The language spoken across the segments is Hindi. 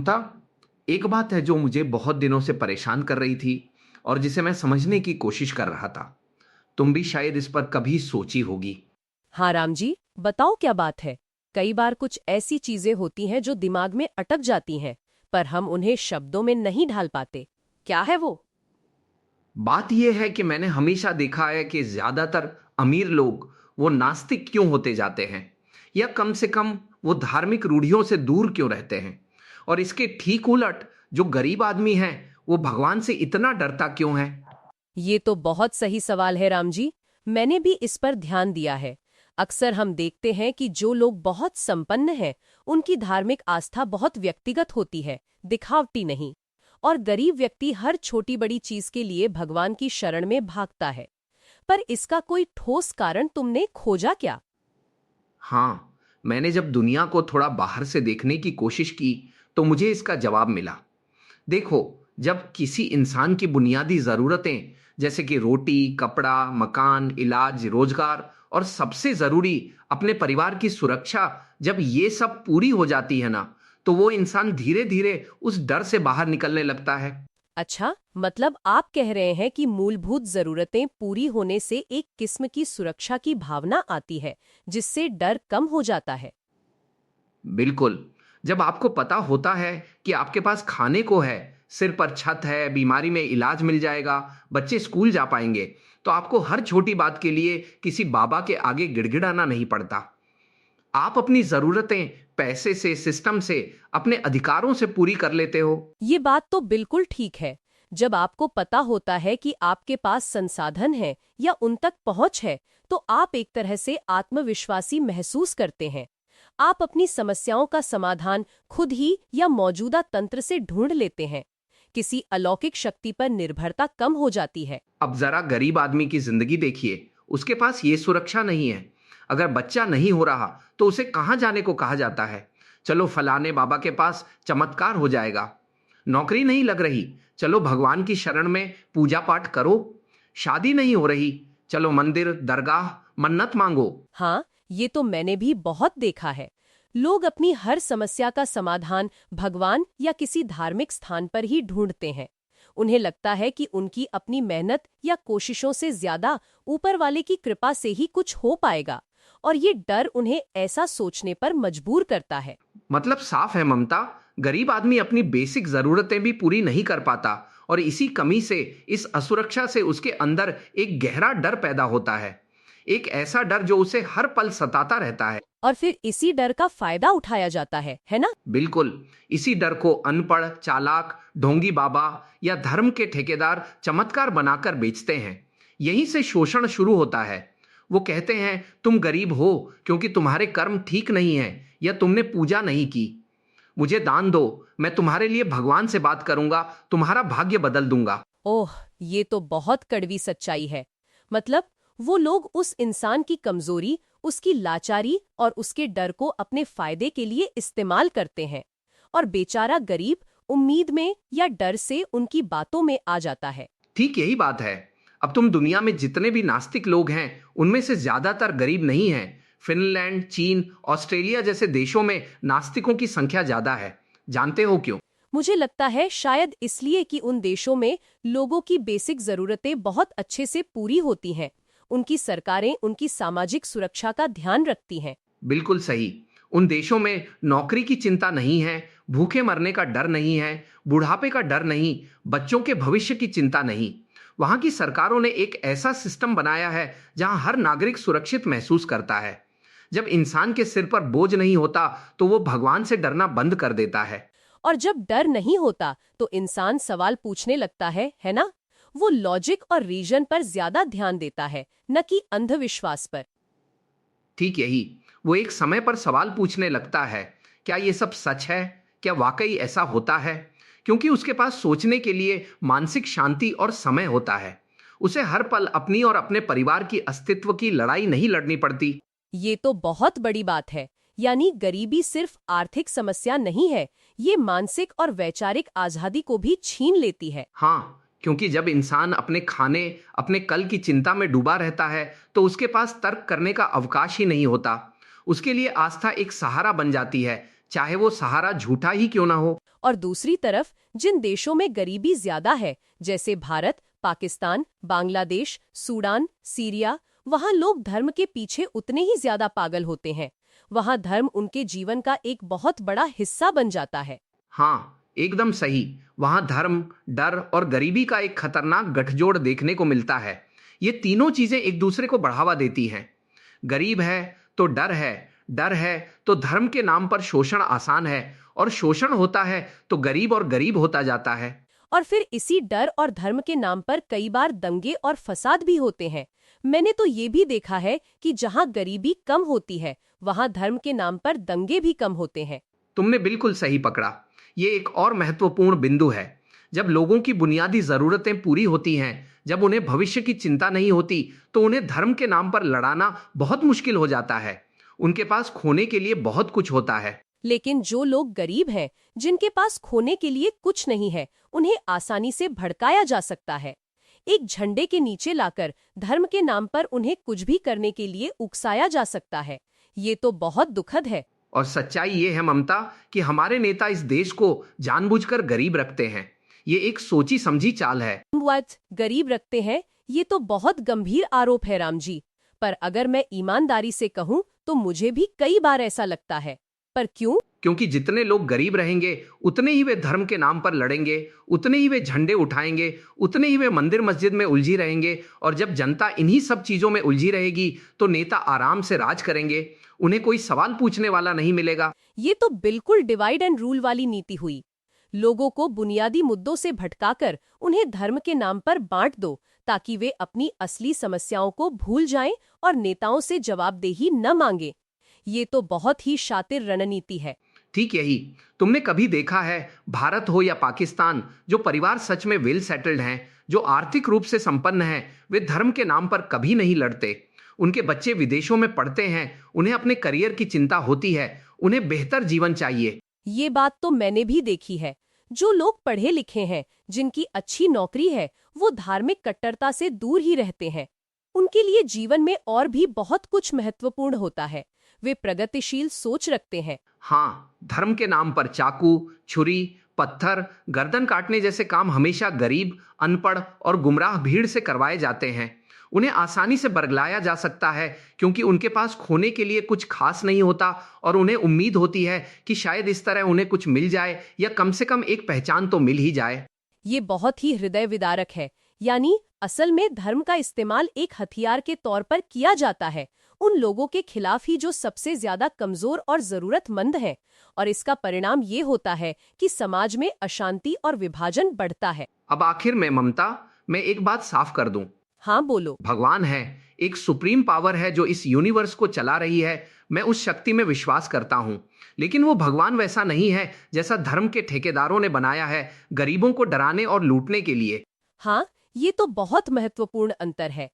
ममता, एक बात है जो मुझे बहुत दिनों से परेशान कर रही थी और जिसे मैं समझने की कोशिश कर रहा था। तुम भी शायद इस पर कभी सोची होगी। हाँ राम जी, बताओ क्या बात है। कई बार कुछ ऐसी चीजें होती हैं जो दिमाग में अटक जाती हैं, पर हम उन्हें शब्दों में नहीं ढाल पाते। क्या है वो? बात यह है कि मैंने हमेशा देखा है कि ज्यादातर अमीर लोग वो नास्तिक क्यों होते जाते हैं, या कम से कम वो धार्मिक रूढ़ियों से दूर क्यों रहते हैं। और इसके ठीक उलट जो गरीब आदमी है वो भगवान से इतना डरता क्यों है। ये तो बहुत सही सवाल है राम जी। मैंने भी इस पर ध्यान दिया है। अक्सर हम देखते हैं कि जो लोग बहुत संपन्न हैं, उनकी धार्मिक आस्था बहुत व्यक्तिगत होती है, दिखावटी नहीं। और गरीब व्यक्ति हर छोटी बड़ी चीज के लिए भगवान की शरण में भागता है। पर इसका कोई ठोस कारण तुमने खोजा क्या? हाँ, मैंने जब दुनिया को थोड़ा बाहर से देखने की कोशिश की तो मुझे इसका जवाब मिला। देखो, जब किसी इंसान की बुनियादी ज़रूरतें जैसे कि रोटी, कपड़ा, मकान, इलाज, रोजगार और सबसे ज़रूरी अपने परिवार की सुरक्षा, जब ये सब पूरी हो जाती है ना, तो वो इंसान धीरे-धीरे उस डर से बाहर निकलने लगता है। अच्छा, मतलब आप कह रहे हैं कि मूलभूत जरूरतें पूरी होने से एक किस्म की सुरक्षा की भावना आती है, जिससे डर कम हो जाता है। बिल्कुल। जब आपको पता होता है कि आपके पास खाने को है, सिर पर छत है, बीमारी में इलाज मिल जाएगा, बच्चे स्कूल जा पाएंगे, तो आपको हर छोटी बात के लिए किसी बाबा के आगे गिड़गिड़ाना नहीं पड़ता। आप अपनी ज़रूरतें पैसे से, सिस्टम से, अपने अधिकारों से पूरी कर लेते हो। ये बात तो बिल्कुल ठीक है। जब आपको पता होता है कि आपके पास संसाधन है या उन तक पहुंच है, तो आप एक तरह से आत्मविश्वासी महसूस करते हैं। आप अपनी समस्याओं का समाधान खुद ही या मौजूदा तंत्र से ढूंढ लेते हैं। किसी अलौकिक शक्ति पर निर्भरता कम हो जाती है। अब ज़रा गरीब आदमी की ज़िंदगी देखिए, उसके पास ये सुरक्षा नहीं है। अगर बच्चा नहीं हो रहा, तो उसे कहाँ जाने को कहा जाता है? चलो फलाने बाबा के पास चमत्कार हो जाएगा। नौकरी नहीं लग रही, चलो भगवान की शरण में पूजा पाठ करो। शादी नहीं हो रही, चलो मंदिर, दरगाह, मन्नत मांगो। हाँ, ये तो मैंने भी बहुत देखा है। लोग अपनी हर समस्या का समाधान भगवान या किसी धार्मिक स्थान पर ही ढूंढते हैं। उन्हें लगता है कि उनकी अपनी मेहनत या कोशिशों से ज्यादा ऊपर वाले की कृपा से ही कुछ हो पाएगा, और ये डर उन्हें ऐसा सोचने पर मजबूर करता है। मतलब साफ है ममता, गरीब आदमी अपनी बेसिक जरूरतें भी पूरी नहीं कर पाता, और इसी कमी से, इस असुरक्षा से उसके अंदर एक गहरा डर पैदा होता है। एक ऐसा डर जो उसे हर पल सताता रहता है। और फिर इसी डर का फायदा उठाया जाता है ना? बिल्कुल। इसी डर को अनपढ़, चालाक, ढोंगी बाबा या धर्म के ठेकेदार चमत्कार बनाकर बेचते हैं। यहीं से शोषण शुरू होता है। वो कहते हैं तुम गरीब हो क्योंकि तुम्हारे कर्म ठीक नहीं है, या तुमने पूजा नहीं की। मुझे दान दो, मैं तुम्हारे लिए भगवान से बात करूंगा, तुम्हारा भाग्य बदल दूंगा। ओह, ये तो बहुत कड़वी सच्चाई है। मतलब वो लोग उस इंसान की कमजोरी, उसकी लाचारी और उसके डर को अपने फायदे के लिए इस्तेमाल करते हैं। और बेचारा गरीब उम्मीद में या डर से उनकी बातों में आ जाता है। ठीक यही बात है। अब तुम दुनिया में जितने भी नास्तिक लोग हैं, उनमें से ज्यादातर गरीब नहीं हैं। फिनलैंड, चीन, ऑस्ट्रेलिया जैसे देशों में नास्तिकों की संख्या ज्यादा है। जानते हो क्यों? मुझे लगता है शायद इसलिए कि उन देशों में लोगों की बेसिक जरूरतें बहुत अच्छे से पूरी होती हैं। उनकी सरकारें उनकी सामाजिक सुरक्षा का ध्यान रखती हैं। बिल्कुल सही। उन देशों में नौकरी की चिंता नहीं है, भूखे मरने का डर नहीं है, बुढ़ापे का डर नहीं, बच्चों के भविष्य की चिंता नहीं। वहां की सरकारों ने एक ऐसा सिस्टम बनाया है जहां हर नागरिक सुरक्षित महसूस करता है। जब इंसान के सिर पर बोझ नहीं होता, तो वो भगवान से डरना बंद कर देता है। और जब डर नहीं होता तो इंसान सवाल पूछने लगता है ना? वो लॉजिक और रीजन पर ज्यादा ध्यान देता है, न कि अंधविश्वास पर। ठीक यही। वो एक समय पर सवाल पूछने लगता है, क्या ये सब सच है? क्या वाकई ऐसा होता है? क्योंकि उसके पास सोचने के लिए मानसिक शांति और समय होता है। उसे हर पल अपनी और अपने परिवार की अस्तित्व की लड़ाई नहीं लड़नी पड़ती। ये तो बहुत बड़ी बात है। यानी गरीबी सिर्फ आर्थिक समस्या नहीं है, ये मानसिक और वैचारिक आजादी को भी छीन लेती है। हाँ, क्योंकि जब इंसान अपने खाने, अपने कल की चिंता में डूबा रहता है, तो उसके पास तर्क करने का अवकाश ही नहीं होता। उसके लिए आस्था एक सहारा बन जाती है, चाहे वो सहारा झूठा ही क्यों ना हो। और दूसरी तरफ जिन देशों में गरीबी ज्यादा है, जैसे भारत, पाकिस्तान, बांग्लादेश, सूडान, सीरिया, वहां लोग धर्म के पीछे उतने ही ज्यादा पागल होते हैं। वहां धर्म उनके जीवन का एक बहुत बड़ा हिस्सा बन जाता है। हाँ, एकदम सही। वहां धर्म, डर और गरीबी का एक खतरनाक गठजोड़ देखने को मिलता है। ये तीनों चीजें एक दूसरे को बढ़ावा देती हैं। गरीब है तो डर है तो धर्म के नाम पर शोषण आसान है, और शोषण होता है तो गरीब और गरीब होता जाता है। और फिर इसी डर और धर्म के नाम पर कई बार दंगे और फसाद भी होते हैं। मैंने तो ये भी देखा है कि जहां गरीबी कम होती है, वहां धर्म के नाम पर दंगे भी कम होते हैं। तुमने बिल्कुल सही पकड़ा। ये एक और महत्वपूर्ण बिंदु है। जब लोगों की बुनियादी जरूरतें पूरी होती हैं, जब उन्हें भविष्य की चिंता नहीं होती, तो उन्हें धर्म के नाम पर लड़ाना बहुत मुश्किल हो जाता है। उनके पास खोने के लिए बहुत कुछ होता है। लेकिन जो लोग गरीब हैं, जिनके पास खोने के लिए कुछ नहीं है, उन्हें आसानी से भड़काया जा सकता है। एक झंडे के नीचे लाकर धर्म के नाम पर उन्हें कुछ भी करने के लिए उकसाया जा सकता है। ये तो बहुत दुखद है। और सच्चाई ये है ममता, कि हमारे नेता इस देश को जानबूझकर गरीब रखते हैं। ये एक सोची समझी चाल है। गरीब रखते हैं, ये तो बहुत गंभीर आरोप है राम जी। पर अगर मैं ईमानदारी से कहूँ तो मुझे भी कई बार ऐसा लगता है। पर क्यों? क्योंकि जितने लोग गरीब रहेंगे, उतने ही वे धर्म के नाम पर लड़ेंगे, उतने ही वे झंडे उठाएंगे, उतने ही वे मंदिर मस्जिद में उलझी रहेंगे। और जब जनता इन्हीं सब चीजों में उलझी रहेगी, तो नेता आराम से राज करेंगे। उन्हें कोई सवाल पूछने वाला नहीं मिलेगा। ये तो बिल्कुल डिवाइड एंड रूल वाली नीति हुई। लोगों को बुनियादी मुद्दों से भटकाकर उन्हें धर्म के नाम पर बांट दो, ताकि वे अपनी असली समस्याओं को भूल जाएं और नेताओं से जवाबदेही न मांगे। ये तो बहुत ही शातिर रणनीति है। ठीक यही। तुमने कभी देखा है, भारत हो या पाकिस्तान, जो परिवार सच में वेल सेटल्ड हैं, जो आर्थिक रूप से संपन्न हैं, वे धर्म के नाम पर कभी नहीं लड़ते। उनके बच्चे विदेशों में पढ़ते हैं, उन्हें अपने करियर की चिंता होती है, उन्हें बेहतर जीवन चाहिए। ये बात तो मैंने भी देखी है। जो लोग पढ़े लिखे हैं, जिनकी अच्छी नौकरी है, वो धार्मिक कट्टरता से दूर ही रहते हैं। उनके लिए जीवन में और भी बहुत कुछ महत्वपूर्ण होता है। वे प्रगतिशील सोच रखते हैं। हाँ, धर्म के नाम पर चाकू, छुरी, पत्थर, गर्दन काटने जैसे काम हमेशा गरीब, अनपढ़ और गुमराह भीड़ से करवाए जाते हैं। उन्हें आसानी से बरगलाया जा सकता है, क्योंकि उनके पास खोने के लिए कुछ खास नहीं होता, और उन्हें उम्मीद होती है कि शायद इस तरह उन्हें कुछ मिल जाए, या कम से कम एक पहचान तो मिल ही जाए। ये बहुत ही हृदय विदारक है। यानी असल में धर्म का इस्तेमाल एक हथियार के तौर पर किया जाता है, उन लोगों के खिलाफ ही जो सबसे ज्यादा कमजोर और जरूरतमंद हैं। और इसका परिणाम ये होता है कि समाज में अशांति और विभाजन बढ़ता है। अब आखिर में ममता, मैं एक बात साफ कर दूं। हाँ बोलो। भगवान है, एक सुप्रीम पावर है जो इस यूनिवर्स को चला रही है। मैं उस शक्ति में विश्वास करता हूँ, लेकिन वो भगवान वैसा नहीं है जैसा धर्म के ठेकेदारों ने बनाया है, गरीबों को डराने और लूटने के लिए। हाँ, ये तो बहुत महत्वपूर्ण अंतर है।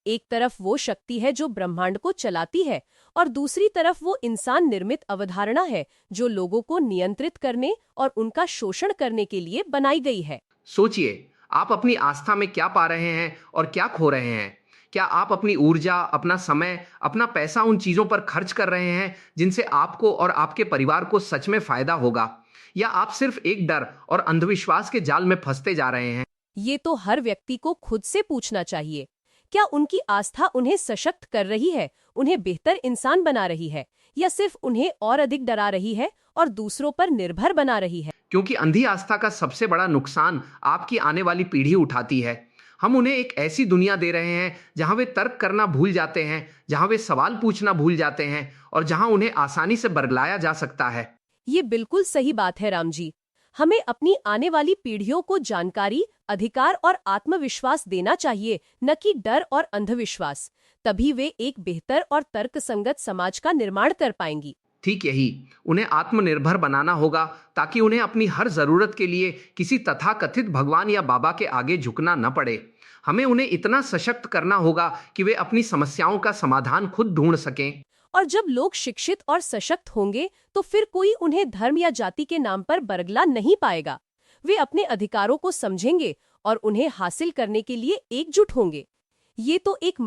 एक तरफ वो शक्ति है जो ब्रह्मांड को चलाती है, और दूसरी तरफ वो इंसान निर्मित अवधारणा है जो लोगों को नियंत्रित करने और उनका शोषण करने के लिए बनाई गई है। सोचिए, आप अपनी आस्था में क्या पा रहे हैं और क्या खो रहे हैं। क्या आप अपनी ऊर्जा, अपना समय, अपना पैसा उन चीजों पर खर्च कर रहे हैं जिनसे आपको और आपके परिवार को सच में फायदा होगा, या आप सिर्फ एक डर और अंधविश्वास के जाल में फंसते जा रहे हैं? ये तो हर व्यक्ति को खुद से पूछना चाहिए। क्या उनकी आस्था उन्हें सशक्त कर रही है, उन्हें बेहतर इंसान बना रही है, या सिर्फ उन्हें और अधिक डरा रही है और दूसरों पर निर्भर बना रही है? क्योंकि अंधी आस्था का सबसे बड़ा नुकसान आपकी आने वाली पीढ़ी उठाती है। हम उन्हें एक ऐसी दुनिया दे रहे हैं जहां वे तर्क करना भूल जाते हैं, जहां वे सवाल पूछना भूल जाते हैं, और जहां उन्हें आसानी से बरगलाया जा सकता है। ये बिल्कुल सही बात है राम जी। हमें अपनी आने वाली पीढ़ियों को जानकारी, अधिकार और आत्मविश्वास देना चाहिए, न कि डर और अंधविश्वास। तभी वे एक बेहतर और तर्कसंगत समाज का निर्माण कर पाएंगी। ठीक यही, उन्हें आत्मनिर्भर बनाना होगा, ताकि उन्हें अपनी हर जरूरत के लिए किसी तथाकथित भगवान या बाबा के आगे झुकना न पड़े। हमें उन्हें इतना सशक्त करना होगा कि वे अपनी समस्याओं का समाधान खुद ढूंढ सकें। और जब लोग शिक्षित और सशक्त होंगे, तो फिर कोई उन्हें धर्म या जाति के नाम पर बरगला नहीं पाएगा। वे अपने अधिकारों को समझेंगे और उन्हें हासिल करने के लिए एकजुट होंगे। ये तो एक